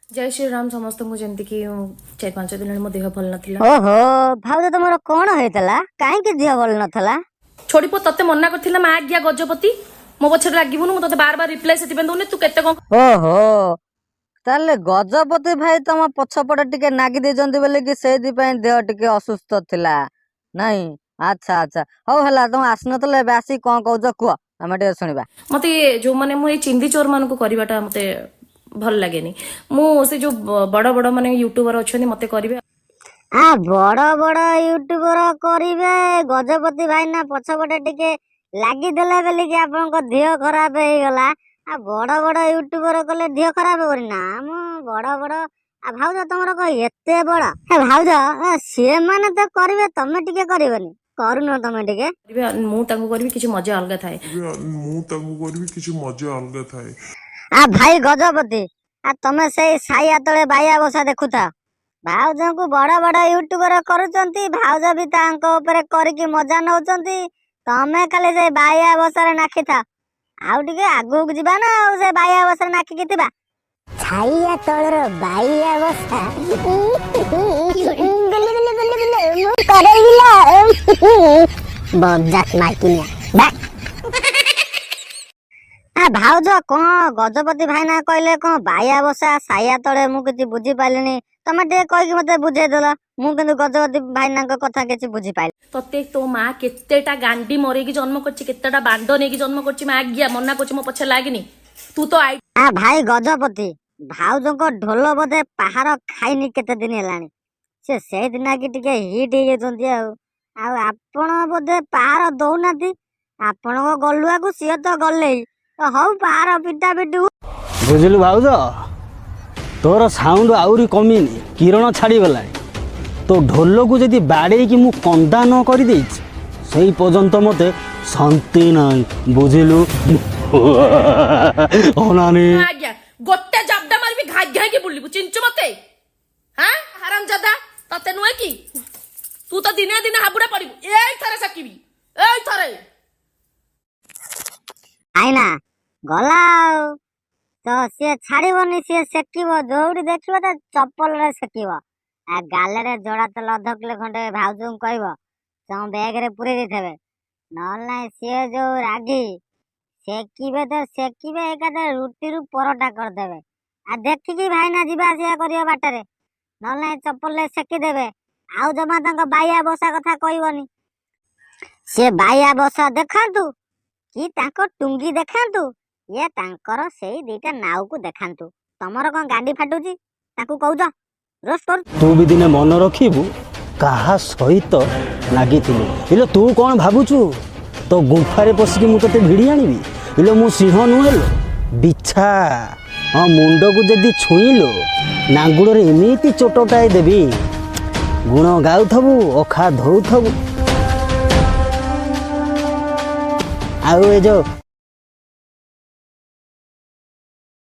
जय श्री राम समस्त को जमती कि 4-5 दिन मो देह भल नथिला। ओहो भाउज तुमर कौन होइतला काहे के देह भल नथला? छोड़ी पो तते मना करथिला मा आज्ञा गजपति मो पछर लागिबुनु मो तते बार बार रिप्लाई सेति बेंदोने तू केते कोन। ओहो ताले गजपति भाई तम पछपटे टिके नागी देजंती बोले कि सेति पय देह टिके असुस्थ थिला नहीं। अच्छा अच्छा हो हला तुम आसनतले बासी कोन कहउज कुआ हम टे सुनिबा। मते जो माने मो ए चिंदी चोर मान को करबाटा मते भल लागेनी। मो से जो बड़ बड़ माने यूट्यूबर अछनी मते करिवे आ बड़ बड़ यूट्यूबर करिवे गजपति भाई ना पछपटे टिके लागी देले बोले कि आपन देह खराब हे गला। आ बड़ बड़ यूट्यूबर कले देह खराब करी ना म बड़ बड़ आ भाउज तमरो को एते बड़ हे भाउज से माने तो करिवे तमे टिके करिवनी करूनो तमे टिके मु तांको करबी किछ मजा अलगा थाए। आ भाई गजपति आ तमे से साया तले बाया बसा देखुता भाउज को बड़ बड़ यूट्यूबर करूचंती भाउज भी तांको ऊपर करके मजा नउचंती तमे खाली से बाया बसा रे नाखिता आउ टिके आगु जिबा ना आ से बाया बसा रे नाखि कितिबा छाइया तळर बाया बसा गले गले गले गले मु करैला बजात माइकिनिया बा आ भाउज कौन गजपति भाई ना कहले कौन बाया बसा साया तले मु किछि बुझी पालिनी तमे टे कहि मते बुझे देला मु किंतु गजपति भाई ना कथा किछि बुझी पाइल। तते तो माँ केतेटा गांडी मरे की जन्म करछि केतेटा बांड ने की जन्म करछि माँ आज्ञा मना करछि मो पछे लागनी तू तो आई। आ भाई गजपति भाउज को ढोल बोधे पहाड़ खाइनी केते दिन हेलानी से दिन की टिके हिट हे जंती आ आपण बोधे पहाड़ दउनाती आपण को गलुआ को सिए तो गले तो हौ पहाड़ पिटा पिटू बुझलु भाउज तोर साउंड आउरी कमिनी किरण छाड़ी गला तो ढोल को जदि बाड़े कि मु कंदा न कर दे सही पर्यंत मते शांति नहीं बुझलु अनानी आज्ञा गोटे जबडा मारबी घाई घाई के बुलिबु चिंचु मते हां हरामजादा तते नुए की तू तो दिने दिने हाबुडा पड़िबु एई थरे सकीबी एई थरे आईना गला तो सी छाड़बनी सी सेकिब जोड़ी देखिब तो चप्पल रे सेकिब आ गाले रे जोड़ा तेल अध किलो खंडे भाउज को कहब से बैग रे पुरे देथेबे नहले सी जो रागी सेकिबे तो सेकिबे एकादे रुटी रु परोटा कर देबे आ देखिकी भाई ना जीवा आसिया करियो बाटरे नहले चप्पल रे सेकी देबे आउ जमा तांको बाया बसा कथा कहबनी से बाया बसा देखांतु कि तांको टुंगी देखांतु ये तांकर सेई दीटा नाव को देखांतु तमरो कोन गांडी फाटुची ताकू कहउज रोस्ट कर तू भी दिने मन रखिबु कहा सहित लागी इलो तू कौन भाबुचु तो गुंफारे पसिकी मु तते भिड़ी आनिबी इलो मु सिंह नुहेलो बिछा हाँ मुंड को जदि छुईलो नांगुड़ एमती चोटटाए देवी गुण गाउथबु अखा धौथबु आउ ए जो